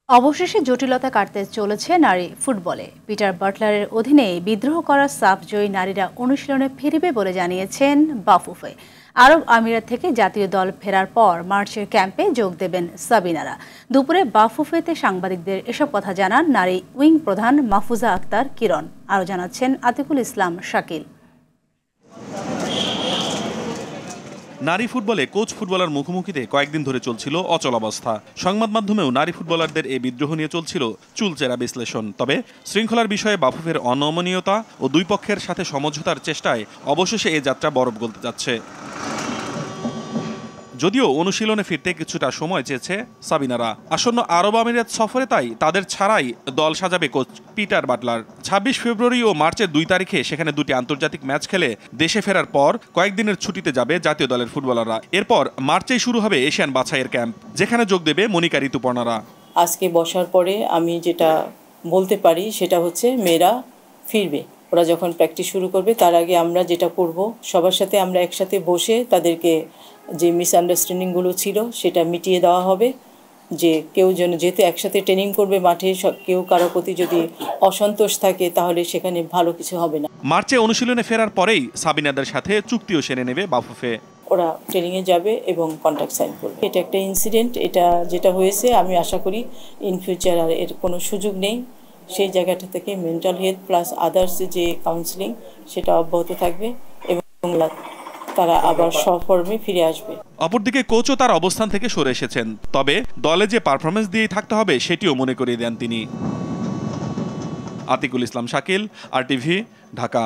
অবশেষে জটিলতা কাটতে চলেছে নারী ফুটবলে। পিটার বাটলারের অধীনে বিদ্রোহ করা সাফ জয়ী নারীরা অনুশীলনে ফিরবে বলে জানিয়েছেন বাফুফে। আরব আমিরাত থেকে জাতীয় দল ফেরার পর মার্চের ক্যাম্পে যোগ দেবেন সাবিনারা। দুপুরে বাফুফেতে সাংবাদিকদের এসব কথা জানান নারী উইং প্রধান মাহফুজা আক্তার কিরণ। আরও জানাচ্ছেন আতিকুল ইসলাম শাকিল। নারী ফুটবলে কোচ ফুটবলার মুখোমুখিতে কয়েকদিন ধরে চলছিল অচলাবস্থা। সংবাদ মাধ্যমেও নারী ফুটবলারদের এই বিদ্রোহ নিয়ে চলছিল চুলচেরা বিশ্লেষণ। তবে শৃঙ্খলার বিষয়ে বাফুফের অনমনীয়তা ও দুই পক্ষের সাথে সমঝোতার চেষ্টায় অবশেষে এ যাত্রা বরফ গলতে যাচ্ছে। যদিও অনুশীলনে ফিরতে কিছুটা সময় চেয়েছে সাবিনারা। আসন্ন আরব আমিরাত সফরে তাই তাদের ছাড়াই দল সাজাবে কোচ পিটার বাটলার। ২৬ ফেব্রুয়ারি ও মার্চের ২ তারিখে সেখানে দুটি আন্তর্জাতিক ম্যাচ খেলে দেশে ফেরার পর কয়েকদিনের ছুটিতে যাবে জাতীয় দলের ফুটবলাররা। এরপর মার্চেই শুরু হবে এশিয়ান বাছাইয়ের ক্যাম্প, যেখানে যোগ দেবে মনিকা ঋতুপর্ণারা। আজকে বসার পরে আমি যেটা বলতে পারি সেটা হচ্ছে মেয়েরা ফিরবে। ওরা যখন প্র্যাকটিস শুরু করবে তার আগে আমরা যেটা করব, সবার সাথে আমরা একসাথে বসে তাদেরকে যে মিসআন্ডারস্ট্যান্ডিংগুলো ছিল সেটা মিটিয়ে দেওয়া হবে। যে কেউ যেন যেহেতু একসাথে ট্রেনিং করবে মাঠে, কেউ কারো প্রতি যদি অসন্তোষ থাকে তাহলে সেখানে ভালো কিছু হবে না। মার্চে অনুশীলনে ফেরার পরেই সাবিনাদের সাথে চুক্তিও সেরে নেবে বাফুফে। ওরা ট্রেনিংয়ে যাবে এবং কন্ট্রাক্ট সাইন করবে। এটা একটা ইনসিডেন্ট, এটা যেটা হয়েছে আমি আশা করি ইন ফিউচার আর এর কোনো সুযোগ নেই। সেই জায়গাটা থেকে মেন্টাল হেলথ প্লাস আদার্স যে কাউন্সিলিং সেটা অব্যাহত থাকবে এবং তারা আবার সফর্মে ফিরে আসবে। অপরদিকে কোচও তার অবস্থান থেকে সরে এসেছেন, তবে দলে যে পারফরমেন্স দিয়েই থাকতে হবে সেটিও মনে করিয়ে দেন তিনি। আতিকুল ইসলাম শাকিল, RTV, ঢাকা।